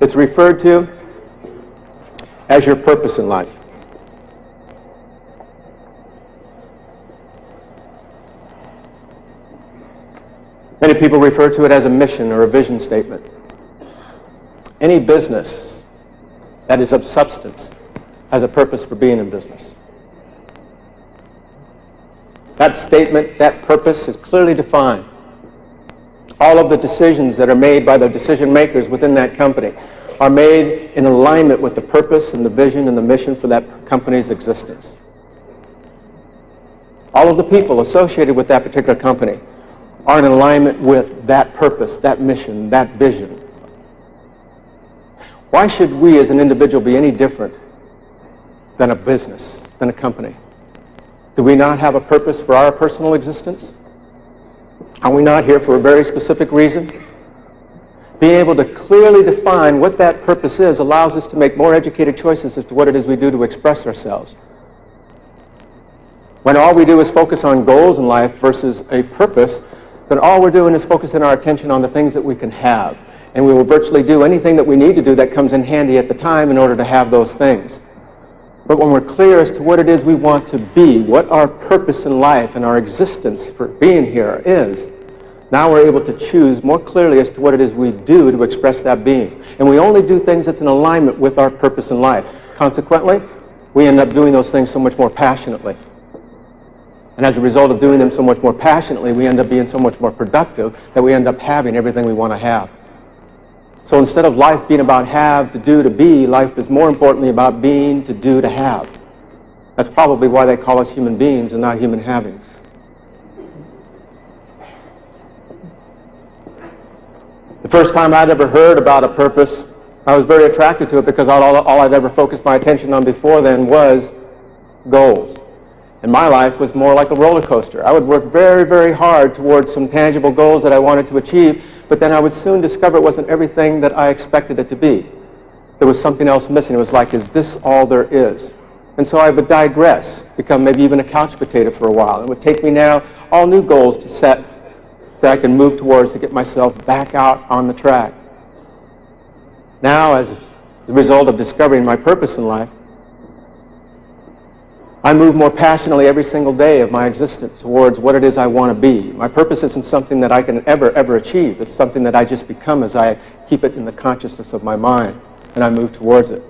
It's referred to as your purpose in life. Many people refer to it as a mission or a vision statement. Any business that is of substance has a purpose for being in business. That statement, that purpose is clearly defined. All of the decisions that are made by the decision makers within that company are made in alignment with the purpose and the vision and the mission for that company's existence. All of the people associated with that particular company are in alignment with that purpose, that mission, that vision. Why should we as an individual be any different than a business, than a company? Do we not have a purpose for our personal existence? Are we not here for a very specific reason? Being able to clearly define what that purpose is allows us to make more educated choices as to what it is we do to express ourselves. When all we do is focus on goals in life versus a purpose, then all we're doing is focusing our attention on the things that we can have. And we will virtually do anything that we need to do that comes in handy at the time in order to have those things. But when we're clear as to what it is we want to be, what our purpose in life and our existence for being here is, now we're able to choose more clearly as to what it is we do to express that being. And we only do things that's in alignment with our purpose in life. Consequently, we end up doing those things so much more passionately. And as a result of doing them so much more passionately, we end up being so much more productive that we end up having everything we want to have. So instead of life being about have, to do, to be, life is more importantly about being, to do, to have. That's probably why they call us human beings and not human havings. The first time I'd ever heard about a purpose, I was very attracted to it because all I'd ever focused my attention on before then was goals. And my life was more like a roller coaster. I would work very, very hard towards some tangible goals that I wanted to achieve, but then I would soon discover it wasn't everything that I expected it to be. There was something else missing. It was like, is this all there is? And so I would digress, become maybe even a couch potato for a while. It would take me now all new goals to set that I can move towards to get myself back out on the track. Now, as the result of discovering my purpose in life, I move more passionately every single day of my existence towards what it is I want to be. My purpose isn't something that I can ever achieve. It's something that I just become as I keep it in the consciousness of my mind, and I move towards it.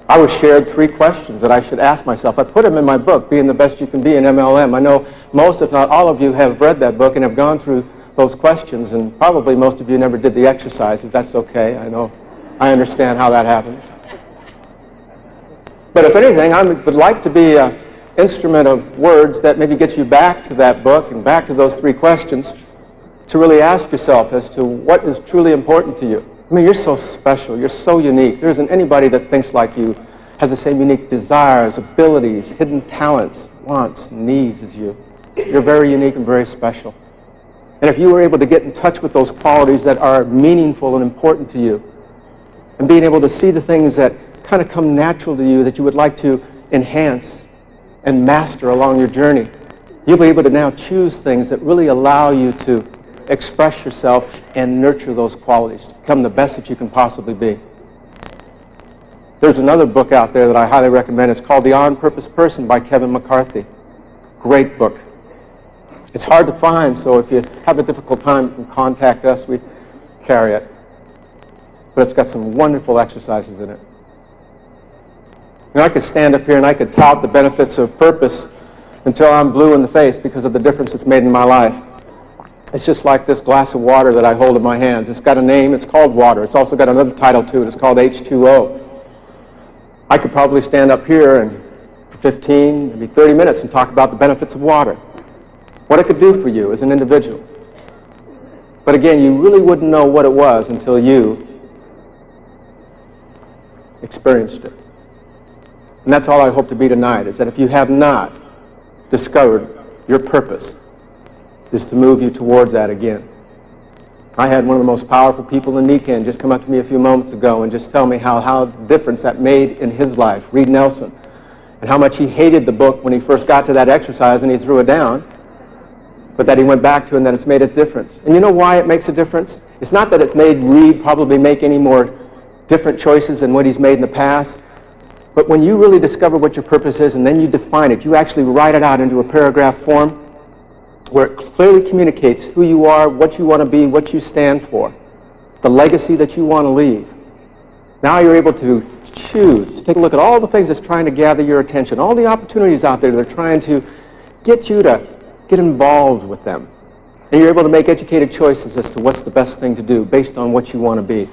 I was shared 3 questions that I should ask myself. I put them in my book, Being the Best You Can Be in MLM. I know most, if not all of you, have read that book and have gone through those questions, and probably most of you never did the exercises. That's okay. I understand how that happens. But if anything, I would like to be an instrument of words that maybe gets you back to that book and back to those 3 questions to really ask yourself as to what is truly important to you. I mean, you're so special. You're so unique. There isn't anybody that thinks like you, has the same unique desires, abilities, hidden talents, wants, needs as you. You're very unique and very special. And if you were able to get in touch with those qualities that are meaningful and important to you, and being able to see the things that kind of come natural to you that you would like to enhance and master along your journey, you'll be able to now choose things that really allow you to express yourself and nurture those qualities to become the best that you can possibly be. There's another book out there that I highly recommend. It's called The On-Purpose Person by Kevin McCarthy. Great book. It's hard to find, so if you have a difficult time, you can contact us. We carry it. But it's got some wonderful exercises in it. I could stand up here and I could tout the benefits of purpose until I'm blue in the face because of the difference it's made in my life. It's just like this glass of water that I hold in my hands. It's got a name. It's called water. It's also got another title to it. It's called H2O. I could probably stand up here and for 15, maybe 30 minutes and talk about the benefits of water, what it could do for you as an individual. But again, you really wouldn't know what it was until you experienced it. And that's all I hope to be tonight, is that if you have not discovered your purpose, is to move you towards that again. I had one of the most powerful people in Nikan just come up to me a few moments ago and just tell me how difference that made in his life, Reed Nelson, and how much he hated the book when he first got to that exercise and he threw it down, but that he went back to it and that it's made a difference. And you know why it makes a difference? It's not that it's made Reed probably make any more different choices than what he's made in the past, but when you really discover what your purpose is and then you define it, you actually write it out into a paragraph form where it clearly communicates who you are, what you want to be, what you stand for, the legacy that you want to leave. Now you're able to choose to take a look at all the things that's trying to gather your attention, all the opportunities out there that are trying to get you to get involved with them. And you're able to make educated choices as to what's the best thing to do based on what you want to be.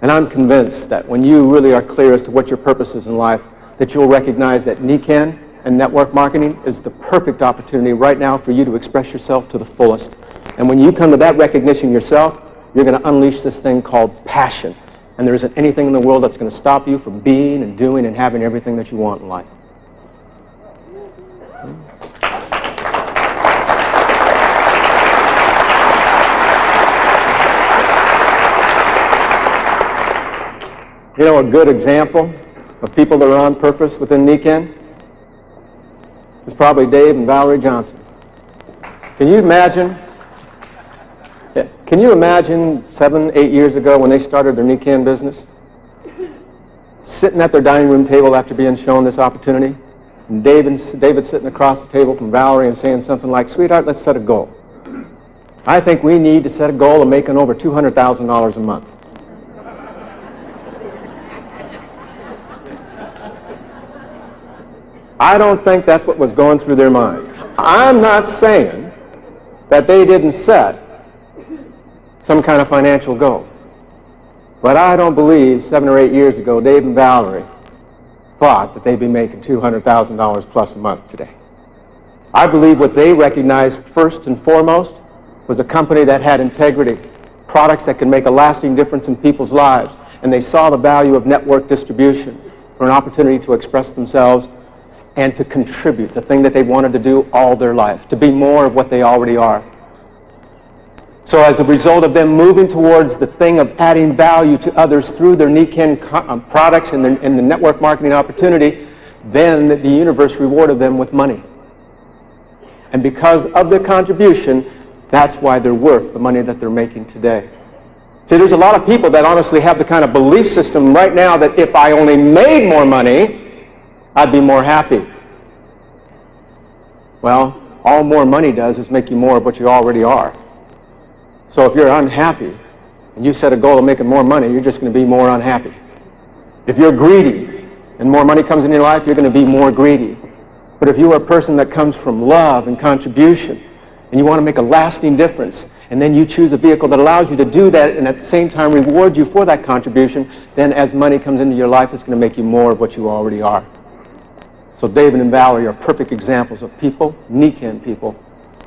And I'm convinced that when you really are clear as to what your purpose is in life, that you'll recognize that NECANN and network marketing is the perfect opportunity right now for you to express yourself to the fullest. And when you come to that recognition yourself, you're going to unleash this thing called passion. And there isn't anything in the world that's going to stop you from being and doing and having everything that you want in life. You know, a good example of people that are on purpose within NECANN is probably Dave and Valerie Johnson. Can you imagine? Can you imagine 7, 8 years ago when they started their NECANN business? Sitting at their dining room table after being shown this opportunity, and David sitting across the table from Valerie and saying something like, "Sweetheart, let's set a goal. I think we need to set a goal of making over $200,000 a month." I don't think that's what was going through their mind. I'm not saying that they didn't set some kind of financial goal. But I don't believe 7 or 8 years ago, Dave and Valerie thought that they'd be making $200,000 plus a month today. I believe what they recognized first and foremost was a company that had integrity, products that could make a lasting difference in people's lives, and they saw the value of network distribution for an opportunity to express themselves and to contribute, the thing that they wanted to do all their life, to be more of what they already are. So as a result of them moving towards the thing of adding value to others through their NECANN products and the network marketing opportunity, then the universe rewarded them with money. And because of their contribution, that's why they're worth the money that they're making today. See, there's a lot of people that honestly have the kind of belief system right now that if I only made more money, I'd be more happy. Well, all more money does is make you more of what you already are. So if you're unhappy and you set a goal of making more money, you're just going to be more unhappy. If you're greedy and more money comes in your life, you're going to be more greedy. But if you are a person that comes from love and contribution and you want to make a lasting difference, and then you choose a vehicle that allows you to do that and at the same time reward you for that contribution, then as money comes into your life, it's going to make you more of what you already are. So David and Valerie are perfect examples of people, NECANN people,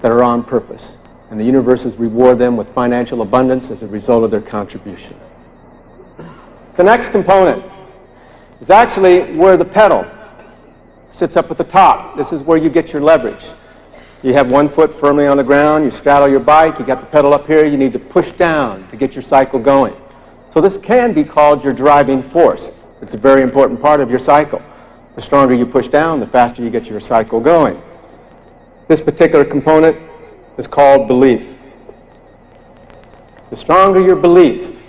that are on purpose. And the universes reward them with financial abundance as a result of their contribution. The next component is actually where the pedal sits up at the top. This is where you get your leverage. You have one foot firmly on the ground, you straddle your bike, you got the pedal up here, you need to push down to get your cycle going. So this can be called your driving force. It's a very important part of your cycle. The stronger you push down, the faster you get your cycle going. This particular component is called belief. The stronger your belief,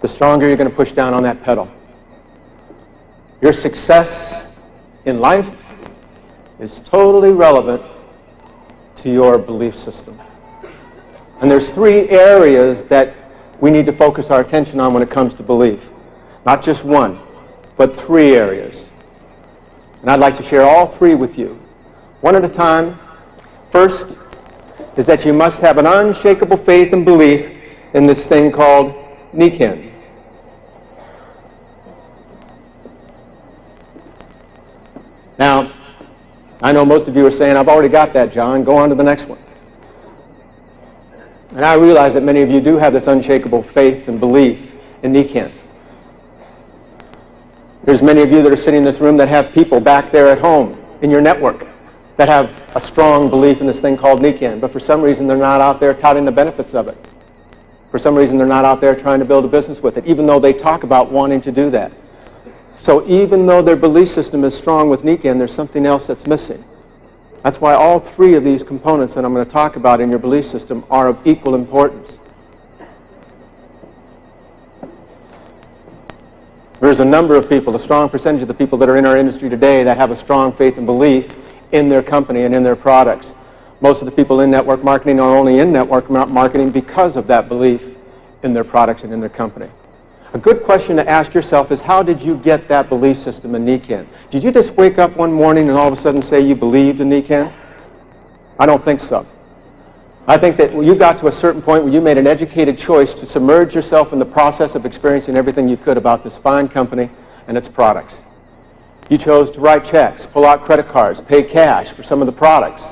the stronger you're going to push down on that pedal. Your success in life is totally relevant to your belief system. And there's 3 areas that we need to focus our attention on when it comes to belief. Not just one, but 3 areas. And I'd like to share all 3 with you, one at a time. First is that you must have an unshakable faith and belief in this thing called NECANN. Now, I know most of you are saying, "I've already got that, John. Go on to the next one." And I realize that many of you do have this unshakable faith and belief in NECANN. There's many of you that are sitting in this room that have people back there at home in your network that have a strong belief in this thing called NECANN, but for some reason they're not out there touting the benefits of it. For some reason they're not out there trying to build a business with it, even though they talk about wanting to do that. So even though their belief system is strong with NECANN, there's something else that's missing. That's why all 3 of these components that I'm going to talk about in your belief system are of equal importance. There's a number of people, a strong percentage of the people that are in our industry today that have a strong faith and belief in their company and in their products. Most of the people in network marketing are only in network marketing because of that belief in their products and in their company. A good question to ask yourself is, how did you get that belief system in NECAN? Did you just wake up one morning and all of a sudden say you believed in NECAN? I don't think so. I think that you got to a certain point where you made an educated choice to submerge yourself in the process of experiencing everything you could about this fine company and its products. You chose to write checks, pull out credit cards, pay cash for some of the products,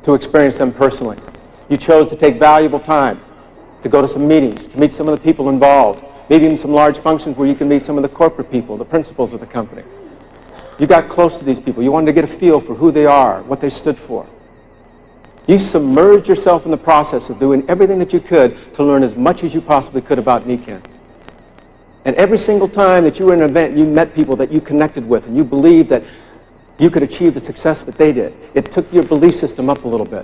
to experience them personally. You chose to take valuable time to go to some meetings, to meet some of the people involved, maybe even some large functions where you can meet some of the corporate people, the principals of the company. You got close to these people. You wanted to get a feel for who they are, what they stood for. You submerged yourself in the process of doing everything that you could to learn as much as you possibly could about NECAN. And every single time that you were in an event, you met people that you connected with, and you believed that you could achieve the success that they did. It took your belief system up a little bit.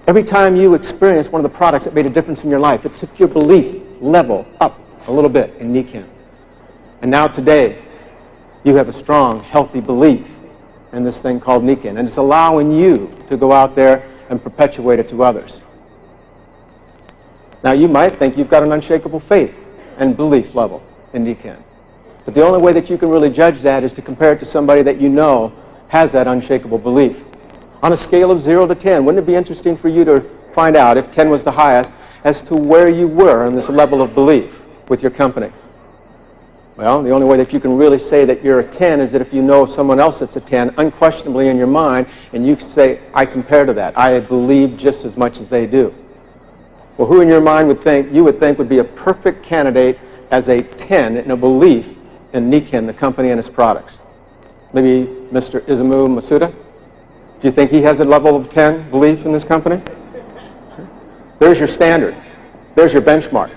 Every time you experienced one of the products that made a difference in your life, it took your belief level up a little bit in NECAN. And now today, you have a strong, healthy belief in this thing called NECAN, and it's allowing you to go out there and perpetuate it to others. Now, you might think you've got an unshakable faith and belief level in NECAN, but the only way that you can really judge that is to compare it to somebody that you know has that unshakable belief. On a scale of 0 to 10, wouldn't it be interesting for you to find out, if 10 was the highest, as to where you were on this level of belief with your company? Well, the only way that you can really say that you're a 10 is that if you know someone else that's a 10, unquestionably in your mind, and you say, I compare to that. I believe just as much as they do. Well, who in your mind you would think would be a perfect candidate as a 10 in a belief in NECAN, the company and its products? Maybe Mr. Izumu Masuda? Do you think he has a level of 10 belief in this company? There's your standard. There's your benchmark.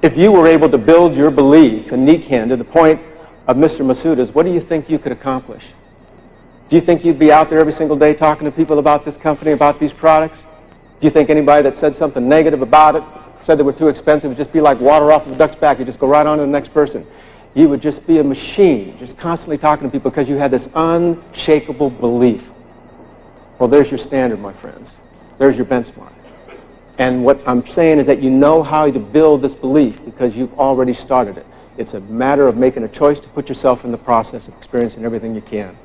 If you were able to build your belief in NECAN to the point of Mr. Masuda's, what do you think you could accomplish? Do you think you'd be out there every single day talking to people about this company, about these products? Do you think anybody that said something negative about it, said they were too expensive, would just be like water off of a duck's back? You just go right on to the next person. You would just be a machine, just constantly talking to people because you had this unshakable belief. Well, there's your standard, my friends. There's your benchmark. And what I'm saying is that you know how to build this belief because you've already started it. It's a matter of making a choice to put yourself in the process of experiencing everything you can.